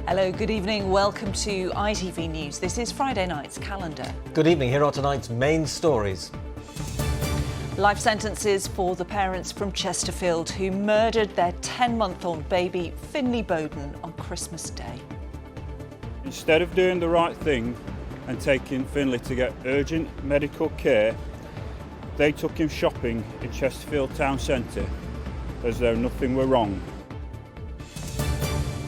Hello, good evening. Welcome to ITV News. This is Friday night's calendar. Good evening. Here are tonight's main stories. Life sentences for the parents from Chesterfield who murdered their 10-month-old baby, Finlay Bowden, on Christmas Day. Instead of doing the right thing and taking Finlay to get urgent medical care, they took him shopping in Chesterfield town centre as though nothing were wrong.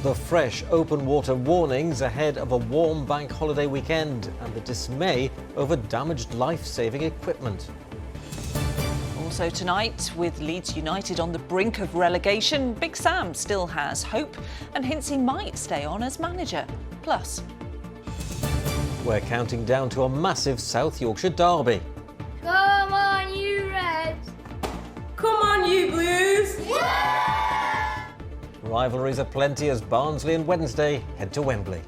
The fresh open water warnings ahead of a warm bank holiday weekend and the dismay over damaged life-saving equipment. Also tonight, with Leeds United on the brink of relegation, Big Sam still has hope and hints he might stay on as manager. Plus, we're counting down to a massive South Yorkshire derby. Come on, you Reds! Come on, you Blues! Yeah! Rivalries are plenty as Barnsley and Wednesday head to Wembley.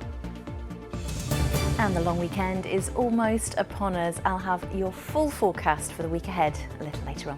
And the long weekend is almost upon us. I'll have your full forecast for the week ahead a little later on.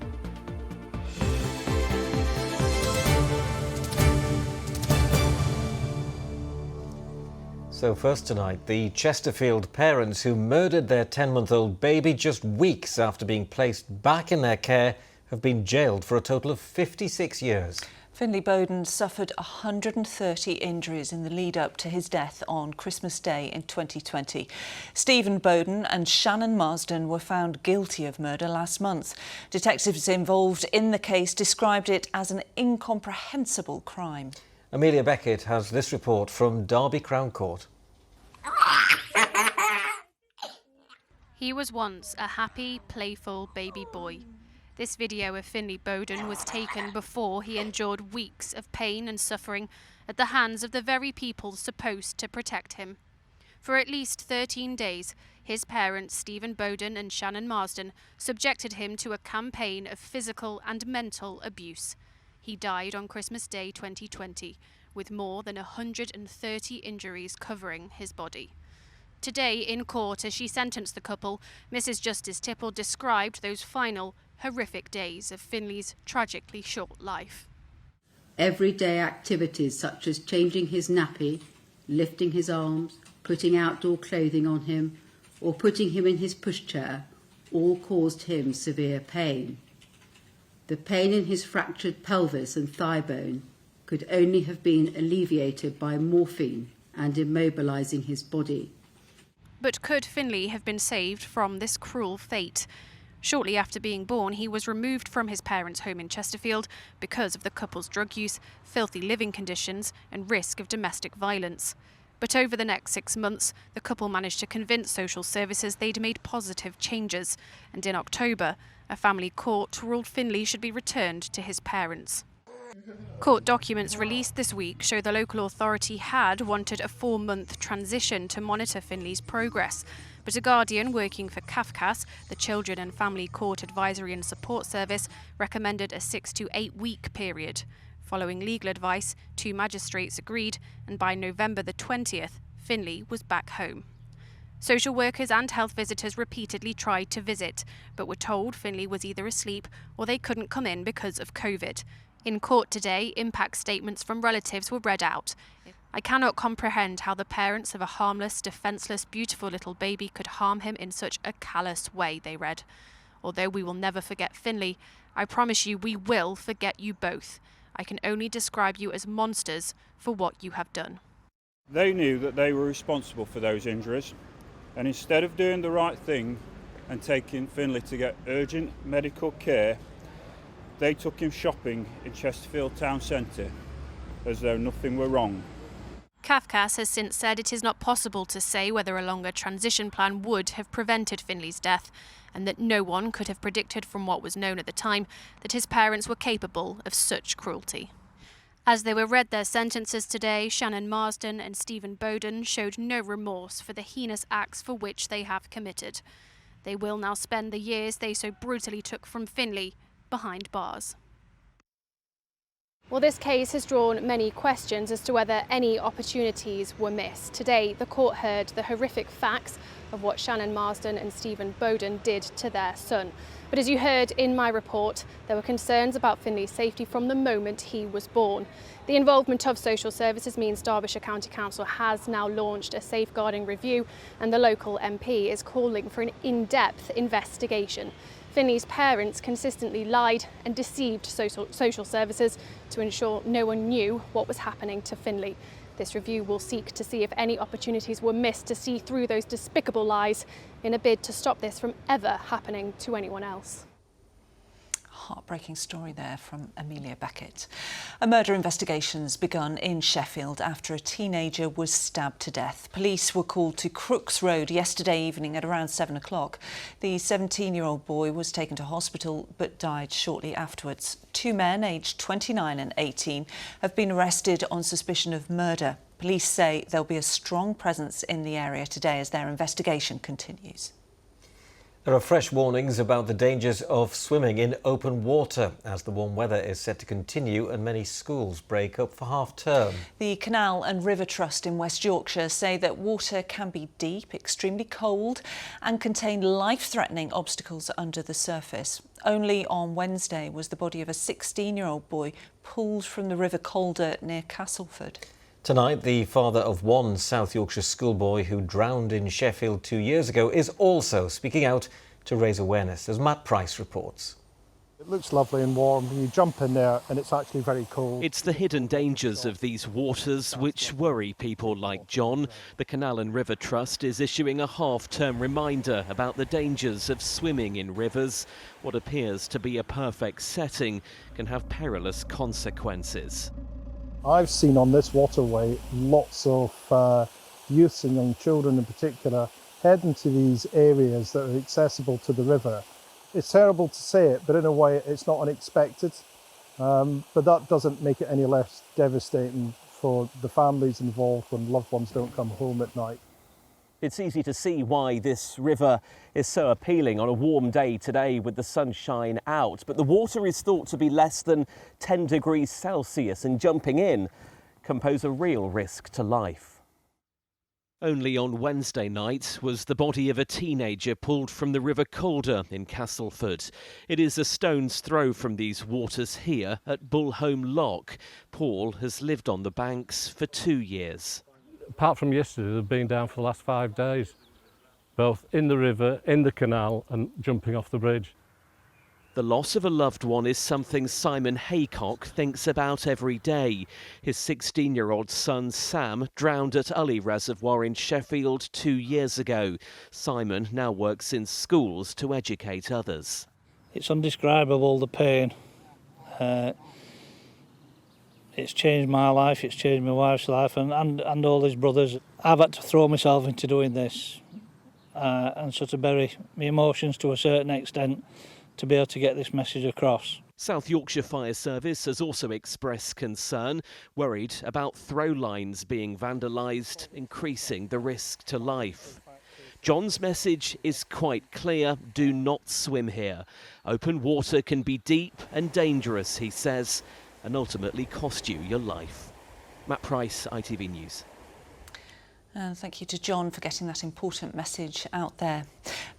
So first tonight, the Chesterfield parents who murdered their 10-month-old baby just weeks after being placed back in their care have been jailed for a total of 56 years. Finlay Bowden suffered 130 injuries in the lead-up to his death on Christmas Day in 2020. Stephen Bowden and Shannon Marsden were found guilty of murder last month. Detectives involved in the case described it as an incomprehensible crime. Amelia Beckett has this report from Derby Crown Court. He was once a happy, playful baby boy. This video of Finlay Bowden was taken before he endured weeks of pain and suffering at the hands of the very people supposed to protect him. For at least 13 days, his parents, Stephen Bowden and Shannon Marsden, subjected him to a campaign of physical and mental abuse. He died on Christmas Day 2020, with more than 130 injuries covering his body. Today, in court, as she sentenced the couple, Mrs. Justice Tipple described those final, horrific days of Finlay's tragically short life. Everyday activities such as changing his nappy, lifting his arms, putting outdoor clothing on him, or putting him in his pushchair, all caused him severe pain. The pain in his fractured pelvis and thigh bone could only have been alleviated by morphine and immobilising his body. But could Finlay have been saved from this cruel fate? Shortly after being born, he was removed from his parents' home in Chesterfield because of the couple's drug use, filthy living conditions and risk of domestic violence. But over the next 6 months, the couple managed to convince social services they'd made positive changes. And in October, a family court ruled Finlay should be returned to his parents. Court documents released this week show the local authority had wanted a 4-month transition to monitor Finlay's progress. But a guardian working for CAFCAS, the Children and Family Court Advisory and Support Service, recommended a 6 to 8 week period. Following legal advice, 2 magistrates agreed, and by November the 20th, Finlay was back home. Social workers and health visitors repeatedly tried to visit, but were told Finlay was either asleep or they couldn't come in because of COVID. In court today, impact statements from relatives were read out. I cannot comprehend how the parents of a harmless, defenceless, beautiful little baby could harm him in such a callous way, they read. Although we will never forget Finlay, I promise you we will forget you both. I can only describe you as monsters for what you have done. They knew that they were responsible for those injuries, and instead of doing the right thing and taking Finlay to get urgent medical care, they took him shopping in Chesterfield town centre as though nothing were wrong. CAFCAS has since said it is not possible to say whether a longer transition plan would have prevented Finlay's death, and that no one could have predicted from what was known at the time that his parents were capable of such cruelty. As they were read their sentences today, Shannon Marsden and Stephen Bowden showed no remorse for the heinous acts for which they have committed. They will now spend the years they so brutally took from Finlay behind bars. Well, this case has drawn many questions as to whether any opportunities were missed. Today, the court heard the horrific facts of what Shannon Marsden and Stephen Bowden did to their son. But as you heard in my report, there were concerns about Finley's safety from the moment he was born. The involvement of social services means Derbyshire County Council has now launched a safeguarding review, and the local MP is calling for an in-depth investigation. Finley's parents consistently lied and deceived social services to ensure no one knew what was happening to Finley. This review will seek to see if any opportunities were missed to see through those despicable lies in a bid to stop this from ever happening to anyone else. Heartbreaking story there from Amelia Beckett. A murder investigation's begun in Sheffield after a teenager was stabbed to death. Police were called to Crooks Road yesterday evening at around 7 o'clock. The 17-year-old boy was taken to hospital but died shortly afterwards. Two men, aged 29 and 18, have been arrested on suspicion of murder. Police say there'll be a strong presence in the area today as their investigation continues. There are fresh warnings about the dangers of swimming in open water as the warm weather is set to continue and many schools break up for half-term. The Canal and River Trust in West Yorkshire say that water can be deep, extremely cold and contain life-threatening obstacles under the surface. Only on Wednesday was the body of a 16-year-old boy pulled from the River Calder near Castleford. Tonight, the father of one South Yorkshire schoolboy who drowned in Sheffield 2 years ago is also speaking out to raise awareness, as Matt Price reports. It looks lovely and warm. You jump in there and it's actually very cold. It's the hidden dangers of these waters which worry people like John. The Canal and River Trust is issuing a half-term reminder about the dangers of swimming in rivers. What appears to be a perfect setting can have perilous consequences. I've seen on this waterway lots of youths and young children in particular heading to these areas that are accessible to the river. It's terrible to say it, but in a way it's not unexpected. But that doesn't make it any less devastating for the families involved when loved ones don't come home at night. It's easy to see why this river is so appealing on a warm day today with the sunshine out. But the water is thought to be less than 10 degrees Celsius and jumping in can pose a real risk to life. Only on Wednesday night was the body of a teenager pulled from the River Calder in Castleford. It is a stone's throw from these waters here at Bullholme Lock. Paul has lived on the banks for 2 years. Apart from yesterday, they've been down for the last 5 days, both in the river, in the canal and jumping off the bridge. The loss of a loved one is something Simon Haycock thinks about every day. His 16-year-old son Sam drowned at Ulley Reservoir in Sheffield 2 years ago. Simon now works in schools to educate others. It's undescribable, the pain. It's changed my life, it's changed my wife's life and all his brothers. I've had to throw myself into doing this and sort of bury my emotions to a certain extent to be able to get this message across. South Yorkshire Fire Service has also expressed concern, worried about throw lines being vandalised, increasing the risk to life. John's message is quite clear: do not swim here. Open water can be deep and dangerous, he says, and ultimately cost you your life. Matt Price, ITV News. And thank you to John for getting that important message out there.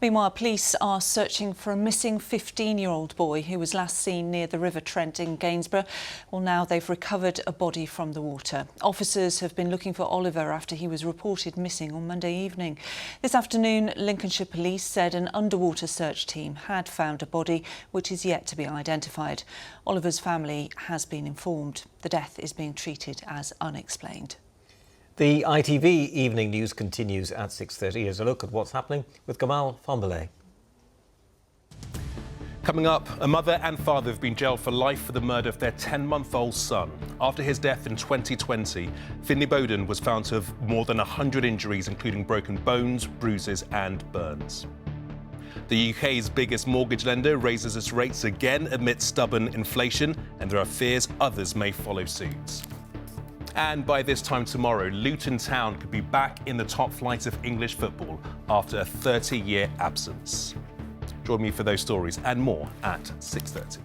Meanwhile, police are searching for a missing 15-year-old boy who was last seen near the River Trent in Gainsborough. Well, now they've recovered a body from the water. Officers have been looking for Oliver after he was reported missing on Monday evening. This afternoon, Lincolnshire Police said an underwater search team had found a body which is yet to be identified. Oliver's family has been informed. The death is being treated as unexplained. The ITV Evening News continues at 6:30. Here's a look at what's happening with Gamal Fambale. Coming up, a mother and father have been jailed for life for the murder of their 10-month-old son. After his death in 2020, Finley Bowden was found to have more than 100 injuries, including broken bones, bruises and burns. The UK's biggest mortgage lender raises its rates again amid stubborn inflation, and there are fears others may follow suit. And by this time tomorrow, Luton Town could be back in the top flight of English football after a 30-year absence. Join me for those stories and more at 6:30.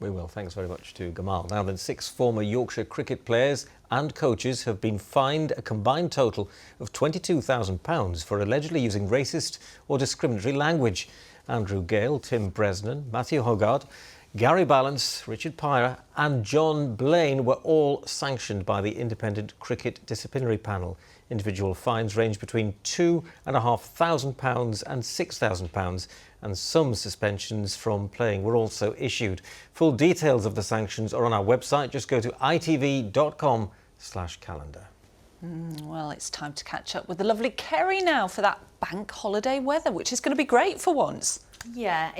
We will. Thanks very much to Gamal. Now then, 6 former Yorkshire cricket players and coaches have been fined a combined total of £22,000 for allegedly using racist or discriminatory language. Andrew Gale, Tim Bresnan, Matthew Hogarth, Gary Balance, Richard Pyra and John Blaine were all sanctioned by the Independent Cricket Disciplinary Panel. Individual fines range between £2,500 and £6,000, and some suspensions from playing were also issued. Full details of the sanctions are on our website. Just go to itv.com/calendar. Well, it's time to catch up with the lovely Kerry now for that bank holiday weather, which is going to be great for once. Yeah,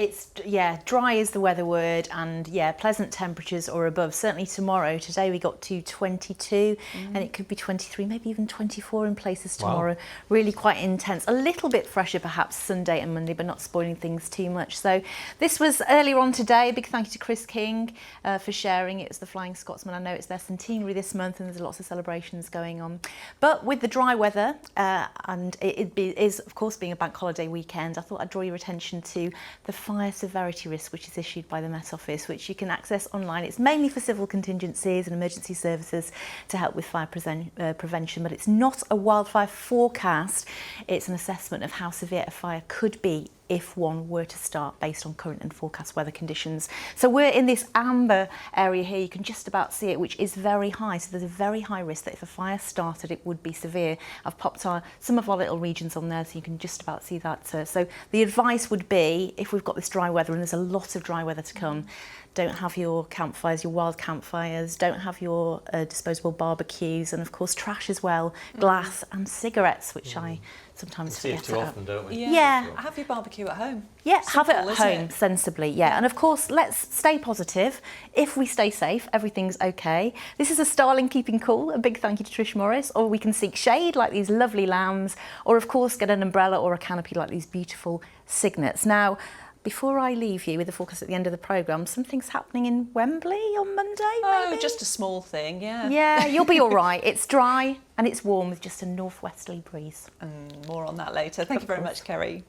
dry is the weather word, and pleasant temperatures or above. Certainly tomorrow. Today we got to 22 and it could be 23, maybe even 24 in places tomorrow. Wow. Really quite intense. A little bit fresher perhaps Sunday and Monday, but not spoiling things too much. So this was earlier on today. A big thank you to Chris King for sharing. It was the Flying Scotsman. I know it's their centenary this month and there's lots of celebrations going on. But with the dry weather, and it is of course being a bank holiday weekend, I thought I'd draw your attention to the fire severity risk, which is issued by the Met Office, which you can access online. It's mainly for civil contingencies and emergency services to help with fire prevention, but it's not a wildfire forecast. It's an assessment of how severe a fire could be if one were to start based on current and forecast weather conditions. So we're in this amber area here. You can just about see it, which is very high. So there's a very high risk that if a fire started, it would be severe. I've popped some of our little regions on there so you can just about see that. So the advice would be, if we've got this dry weather, and there's a lot of dry weather to come, don't have your campfires, your wild campfires, don't have your disposable barbecues, and of course trash as well, glass and cigarettes, which I sometimes forget too often, don't we? Yeah. Have your barbecue at home. Yeah, Simple, have it at home, sensibly, And of course, let's stay positive. If we stay safe, everything's okay. This is a starling keeping cool. A big thank you to Trish Morris. Or we can seek shade like these lovely lambs, or of course get an umbrella or a canopy like these beautiful cygnets. Now, before I leave you with the forecast at the end of the programme, something's happening in Wembley on Monday, maybe? Oh, just a small thing, yeah. Yeah, you'll be all right. It's dry and it's warm with just a northwesterly breeze. More on that later. Thank you very much, Kerry.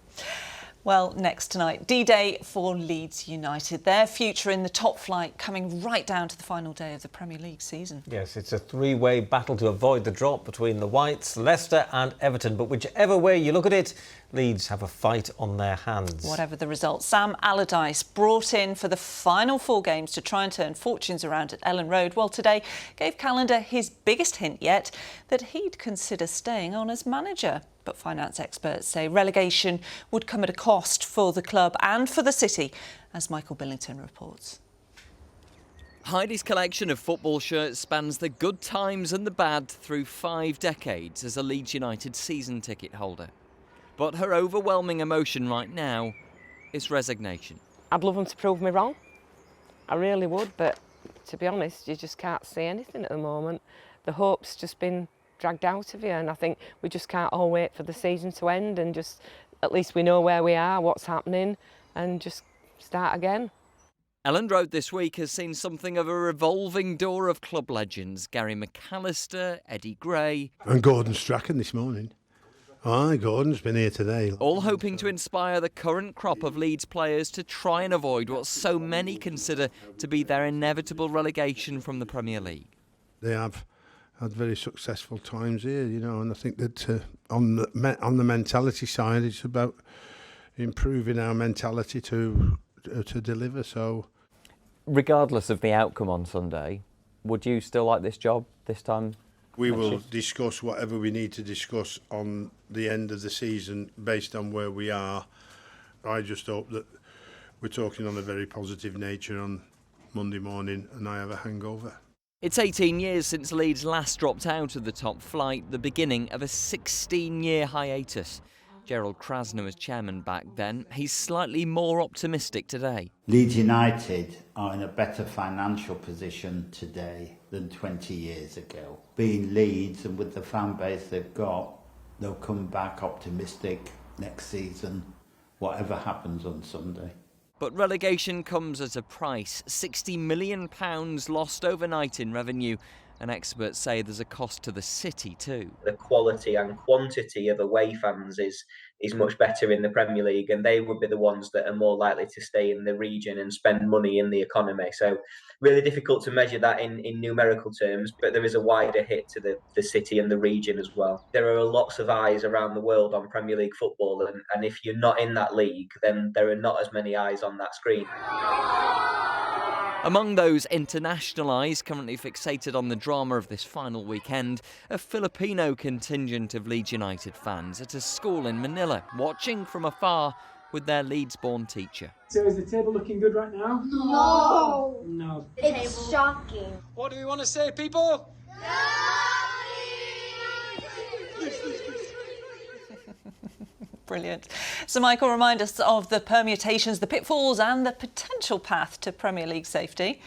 Well, next tonight, D-Day for Leeds United. Their future in the top flight coming right down to the final day of the Premier League season. Yes, it's a three-way battle to avoid the drop between the Whites, Leicester and Everton. But whichever way you look at it, Leeds have a fight on their hands. Whatever the result, Sam Allardyce brought in for the final 4 games to try and turn fortunes around at Ellen Road. Well, today gave Calendar his biggest hint yet that he'd consider staying on as manager. But finance experts say relegation would come at a cost for the club and for the city, as Michael Billington reports. Heidi's collection of football shirts spans the good times and the bad through 5 decades as a Leeds United season ticket holder. But her overwhelming emotion right now is resignation. I'd love them to prove me wrong. I really would, but to be honest, you just can't see anything at the moment. The hope's just been dragged out of you, and I think we just can't all wait for the season to end and just at least we know where we are, what's happening, and just start again. Ellen Road this week has seen something of a revolving door of club legends. Gary McAllister, Eddie Gray and Gordon Strachan this morning. Aye, Gordon's been here today. All hoping to inspire the current crop of Leeds players to try and avoid what so many consider to be their inevitable relegation from the Premier League. They have had very successful times here, and I think that on the mentality side, it's about improving our mentality to deliver. So, regardless of the outcome on Sunday, would you still like this job this time? We will discuss whatever we need to discuss on the end of the season based on where we are. I just hope that we're talking on a very positive nature on Monday morning and I have a hangover. It's 18 years since Leeds last dropped out of the top flight, the beginning of a 16-year hiatus. Gerald Krasner was chairman back then. He's slightly more optimistic today. Leeds United are in a better financial position today than 20 years ago. Being Leeds and with the fan base they've got, they'll come back optimistic next season, whatever happens on Sunday. But relegation comes at a price. £60 million lost overnight in revenue and experts say there's a cost to the city too. The quality and quantity of away fans is much better in the Premier League, and they would be the ones that are more likely to stay in the region and spend money in the economy. So really difficult to measure that in numerical terms, but there is a wider hit to the city and the region as well. There are lots of eyes around the world on Premier League football, and if you're not in that league, then there are not as many eyes on that screen. Among those international eyes currently fixated on the drama of this final weekend, a Filipino contingent of Leeds United fans at a school in Manila, watching from afar with their Leeds-born teacher. So is the table looking good right now? No. No. It's shocking. What do we want to say, people? Brilliant. So, Michael, remind us of the permutations, the pitfalls and the potential path to Premier League safety.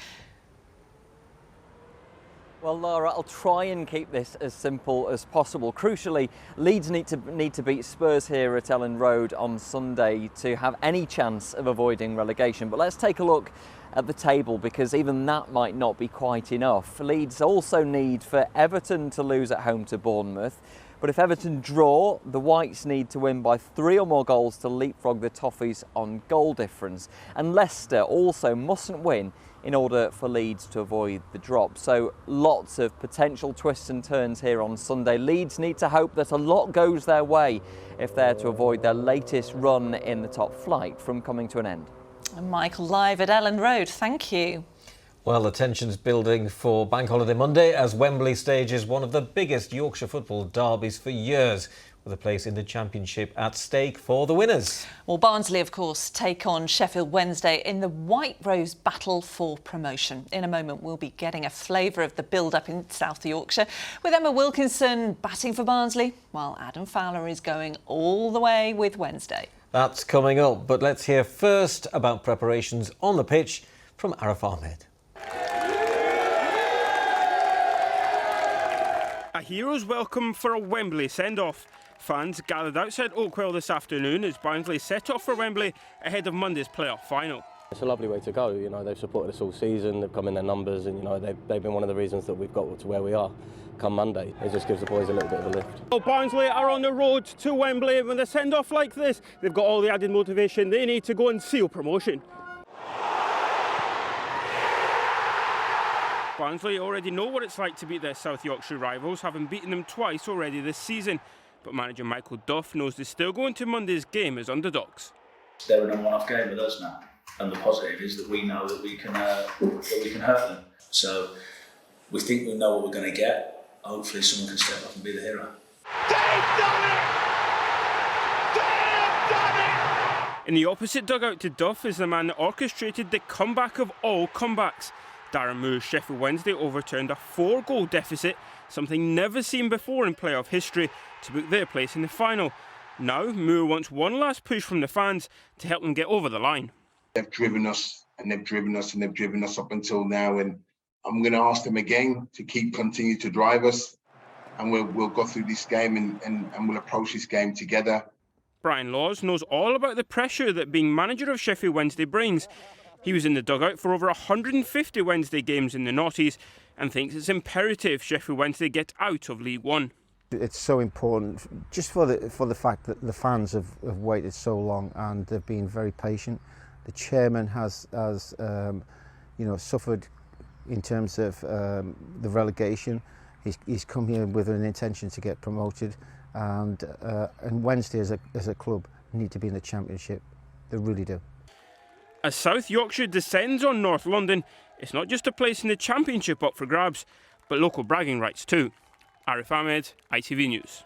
Well, Laura, I'll try and keep this as simple as possible. Crucially, Leeds need to beat Spurs here at Ellen Road on Sunday to have any chance of avoiding relegation. But let's take a look at the table, because even that might not be quite enough. Leeds also need for Everton to lose at home to Bournemouth. But if Everton draw, the Whites need to win by 3 or more goals to leapfrog the Toffees on goal difference. And Leicester also mustn't win in order for Leeds to avoid the drop. So lots of potential twists and turns here on Sunday. Leeds need to hope that a lot goes their way if they're to avoid their latest run in the top flight from coming to an end. And Michael, live at Ellen Road, thank you. Well, the tension's building for Bank Holiday Monday as Wembley stages one of the biggest Yorkshire football derbies for years, with a place in the Championship at stake for the winners. Well, Barnsley, of course, take on Sheffield Wednesday in the White Rose battle for promotion. In a moment, we'll be getting a flavour of the build-up in South Yorkshire, with Emma Wilkinson batting for Barnsley, while Adam Fowler is going all the way with Wednesday. That's coming up, but let's hear first about preparations on the pitch from Arif Ahmed. A hero's welcome for a Wembley send-off. Fans gathered outside Oakwell this afternoon as Barnsley set off for Wembley ahead of Monday's playoff final. It's a lovely way to go. You know, they've supported us all season, they've come in their numbers, and you know they've been one of the reasons that we've got to where we are. Come Monday, it just gives the boys a little bit of a lift. Well, Barnsley are on the road to Wembley. With a send-off like this, they've got all the added motivation they need to go and seal promotion. Barnsley already know what it's like to beat their South Yorkshire rivals, having beaten them twice already this season. But manager Michael Duff knows they still go into Monday's game as underdogs. They're in a one-off game with us now, and the positive is that we know that we can hurt them. So we think we know what we're going to get. Hopefully someone can step up and be the hero. In the opposite dugout to Duff is the man that orchestrated the comeback of all comebacks. Darren Moore's Sheffield Wednesday overturned a 4-goal deficit, something never seen before in playoff history, to book their place in the final. Now, Moore wants one last push from the fans to help them get over the line. They've driven us and they've driven us and they've driven us up until now, and I'm going to ask them again to continue to drive us, and we'll go through this game and we'll approach this game together. Brian Laws knows all about the pressure that being manager of Sheffield Wednesday brings. He was in the dugout for over 150 Wednesday games in the noughties and thinks it's imperative Sheffield Wednesday get out of League One. It's so important just for the fact that the fans have waited so long and they've been very patient. The chairman has suffered in terms of the relegation. He's come here with an intention to get promoted, and Wednesday as a club need to be in the Championship. They really do. As South Yorkshire descends on North London, it's not just a place in the Championship up for grabs, but local bragging rights too. Arif Ahmed, ITV News.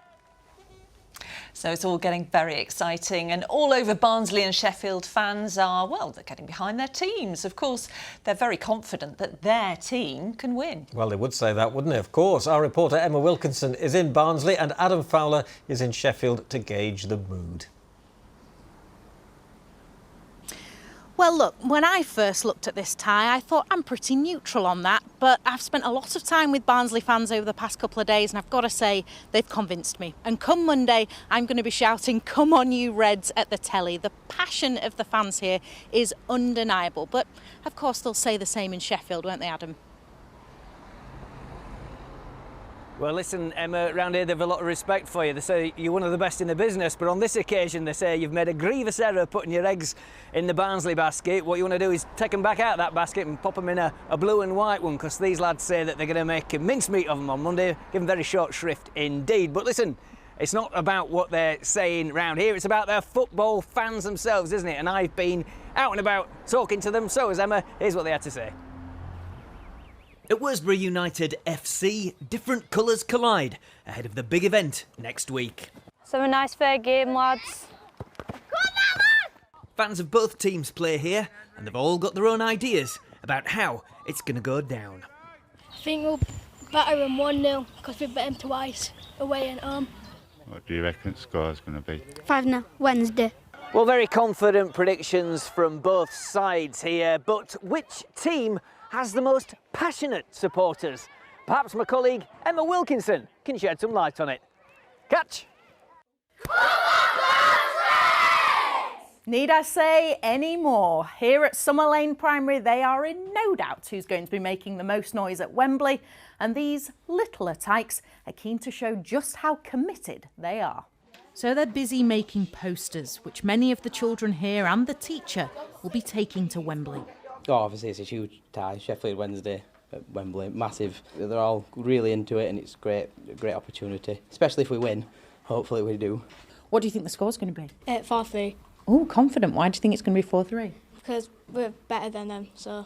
So it's all getting very exciting, and all over Barnsley and Sheffield fans are, well, they're getting behind their teams. Of course, they're very confident that their team can win. Well, they would say that, wouldn't they? Of course. Our reporter Emma Wilkinson is in Barnsley and Adam Fowler is in Sheffield to gauge the mood. Well, look, when I first looked at this tie, I thought I'm pretty neutral on that, but I've spent a lot of time with Barnsley fans over the past couple of days, and I've got to say, they've convinced me. And come Monday, I'm going to be shouting, "Come on, you Reds," at the telly. The passion of the fans here is undeniable, but of course they'll say the same in Sheffield, won't they, Adam? Well, listen, Emma, round here they've a lot of respect for you. They say you're one of the best in the business, but on this occasion they say you've made a grievous error putting your eggs in the Barnsley basket. What you want to do is take them back out of that basket and pop them in a blue and white one, because these lads say that they're going to make a mincemeat of them on Monday. Give them very short shrift indeed. But listen, it's not about what they're saying round here, it's about their football fans themselves, isn't it? And I've been out and about talking to them, so has Emma. Here's what they had to say. At Worsborough United FC, different colours collide ahead of the big event next week. So a nice fair game, lads. Fans of both teams play here, and they've all got their own ideas about how it's going to go down. I think we'll batter them 1-0 because we've beat them twice, away and home. What do you reckon the score's going to be? 5-0, Wednesday. Well, very confident predictions from both sides here, but which team has the most passionate supporters? Perhaps my colleague Emma Wilkinson can shed some light on it. Catch! Need I say any more? Here at Summer Lane Primary, they are in no doubt who's going to be making the most noise at Wembley, and these littler tykes are keen to show just how committed they are. So they're busy making posters, which many of the children here and the teacher will be taking to Wembley. Oh, obviously it's a huge tie, Sheffield Wednesday at Wembley, massive. They're all really into it and it's a great opportunity, especially if we win. Hopefully we do. What do you think the score's going to be? 4-3. Oh, confident. Why do you think it's going to be 4-3? Because we're better than them, so.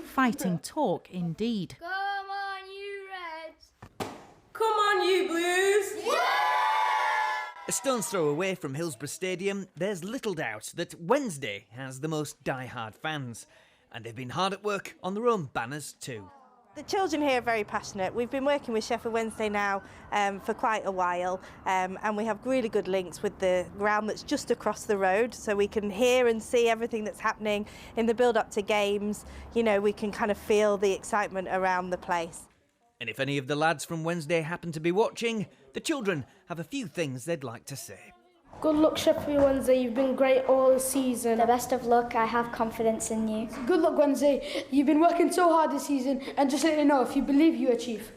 Fighting talk, indeed. Come on, you Reds! Come on, you Blues! Yeah! A stone's throw away from Hillsborough Stadium, there's little doubt that Wednesday has the most die-hard fans. And they've been hard at work on their own banners too. The children here are very passionate. We've been working with Sheffield Wednesday now for quite a while, and we have really good links with the ground that's just across the road, so we can hear and see everything that's happening in the build-up to games. You know, we can kind of feel the excitement around the place. And if any of the lads from Wednesday happen to be watching, the children have a few things they'd like to say. Good luck, Sheffield Wednesday. You've been great all season. The best of luck. I have confidence in you. Good luck, Wednesday. You've been working so hard this season, and just let you know, if you believe, you achieve.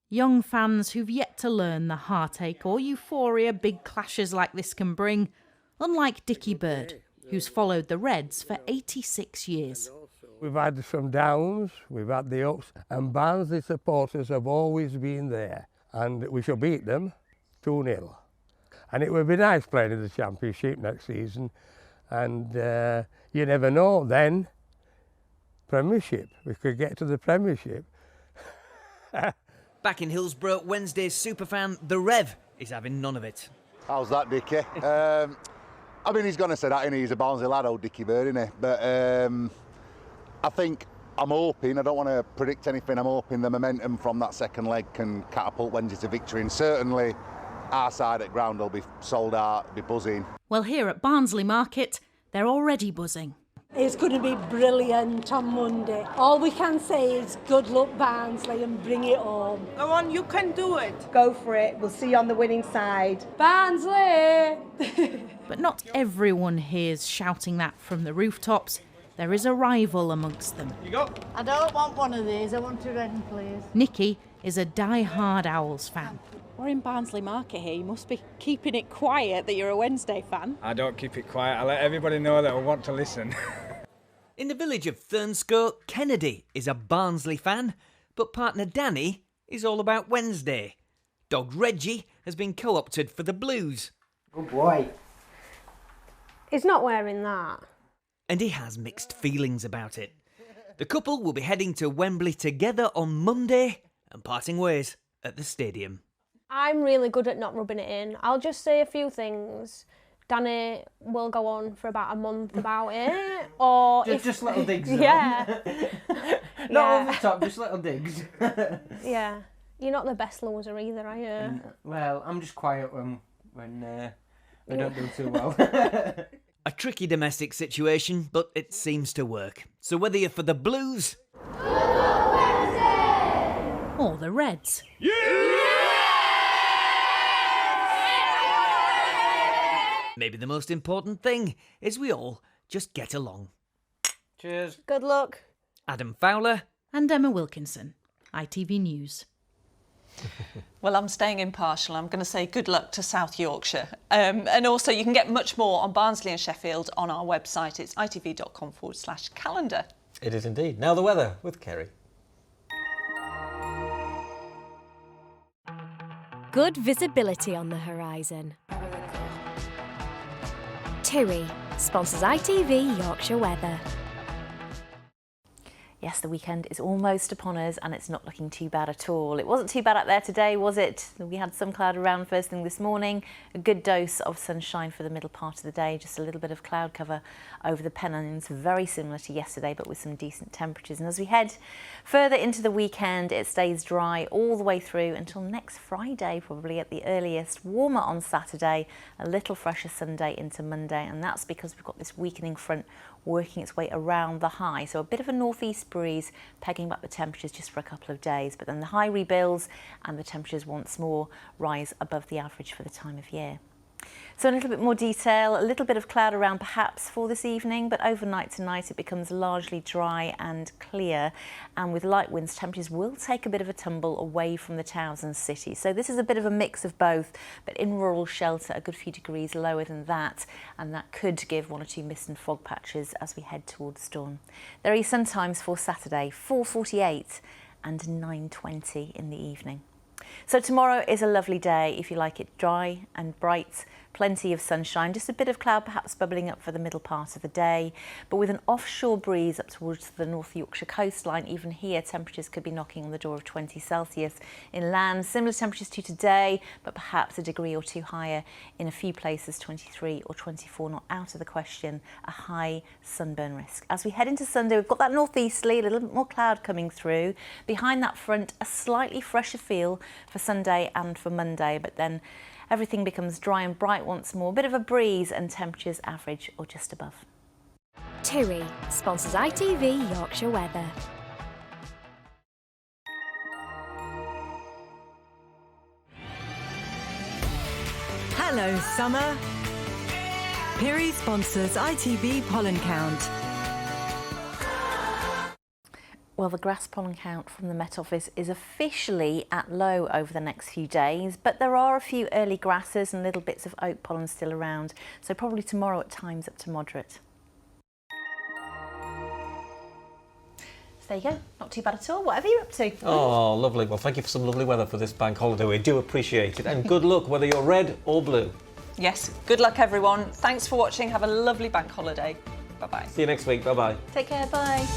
Young fans who've yet to learn the heartache or euphoria big clashes like this can bring, unlike Dickie Bird, who's followed the Reds for 86 years. We've had some downs, we've had the ups, and Barnsley supporters have always been there, and we shall beat them 2-0. And it would be nice playing in the Championship next season, and you never know then, Premiership, we could get to the Premiership. Back in Hillsborough, Wednesday's superfan, The Rev, is having none of it. How's that, Dickie? I mean, he's going to say that, and he's a Barnsley lad, old Dickie Bird, isn't he? But I think, I'm hoping, I don't want to predict anything, I'm hoping the momentum from that second leg can catapult Wednesday to victory, and certainly our side at ground will be sold out, be buzzing. Well, here at Barnsley Market, they're already buzzing. It's going to be brilliant on Monday. All we can say is good luck, Barnsley, and bring it home. Go on, you can do it. Go for it. We'll see you on the winning side. Barnsley! But not everyone hears shouting that from the rooftops. There is a rival amongst them. You go. I don't want one of these. I want a red, please. Nikki is a die-hard Owls fan. We're in Barnsley Market here. You must be keeping it quiet that you're a Wednesday fan. I don't keep it quiet. I let everybody know that I want to listen. In the village of Thurnscoe, Kennedy is a Barnsley fan, but partner Danny is all about Wednesday. Dog Reggie has been co-opted for the Blues. Good boy. He's not wearing that. And he has mixed feelings about it. The couple will be heading to Wembley together on Monday and parting ways at the stadium. I'm really good at not rubbing it in. I'll just say a few things. Danny will go on for about a month about it, or just little digs. Yeah. Not over the top, just little digs. Yeah. You're not the best loser either, are you? Well, I'm just quiet when we don't do too well. A tricky domestic situation, but it seems to work. So whether you're for the Blues or the Reds. Maybe the most important thing is we all just get along. Cheers. Good luck. Adam Fowler and Emma Wilkinson, ITV News. Well, I'm staying impartial. I'm going to say good luck to South Yorkshire. And also you can get much more on Barnsley and Sheffield on our website. It's itv.com/calendar. It is indeed. Now the weather with Kerry. Good visibility on the horizon. TUI sponsors ITV Yorkshire Weather. Yes, the weekend is almost upon us and it's not looking too bad at all. It wasn't too bad out there today, was it? We had some cloud around first thing this morning, a good dose of sunshine for the middle part of the day, just a little bit of cloud cover over the Pennines, very similar to yesterday but with some decent temperatures. And as we head further into the weekend, it stays dry all the way through until next Friday, probably at the earliest. Warmer on Saturday, a little fresher Sunday into Monday, and that's because we've got this weakening front working its way around the high. So a bit of a northeast breeze pegging back the temperatures just for a couple of days, but then the high rebuilds and the temperatures once more rise above the average for the time of year. So a little bit more detail, a little bit of cloud around perhaps for this evening, but overnight tonight it becomes largely dry and clear, and with light winds temperatures will take a bit of a tumble away from the towns and cities. So this is a bit of a mix of both, but in rural shelter a good few degrees lower than that, and that could give one or two mist and fog patches as we head towards dawn. There are sun times for Saturday, 4:48 and 9:20 in the evening. So tomorrow is a lovely day if you like it dry and bright, plenty of sunshine, just a bit of cloud perhaps bubbling up for the middle part of the day, but with an offshore breeze up towards the North Yorkshire coastline. Even here temperatures could be knocking on the door of 20 Celsius inland, similar temperatures to today but perhaps a degree or two higher in a few places, 23 or 24, not out of the question, a high sunburn risk. As we head into Sunday, we've got that northeasterly, a little bit more cloud coming through. Behind that front, a slightly fresher feel for Sunday and for Monday, but then everything becomes dry and bright once more, a bit of a breeze and temperatures average or just above. TUI sponsors ITV Yorkshire Weather. Hello, summer. Piri sponsors ITV Pollen Count. Well, the grass pollen count from the Met Office is officially at low over the next few days, but there are a few early grasses and little bits of oak pollen still around, so probably tomorrow at times up to moderate. So there you go, not too bad at all. Whatever you're up to. Oh, lovely. Well, thank you for some lovely weather for this bank holiday. We do appreciate it. And good luck, whether you're red or blue. Yes, good luck everyone. Thanks for watching. Have a lovely bank holiday. Bye-bye. See you next week. Bye-bye. Take care, bye.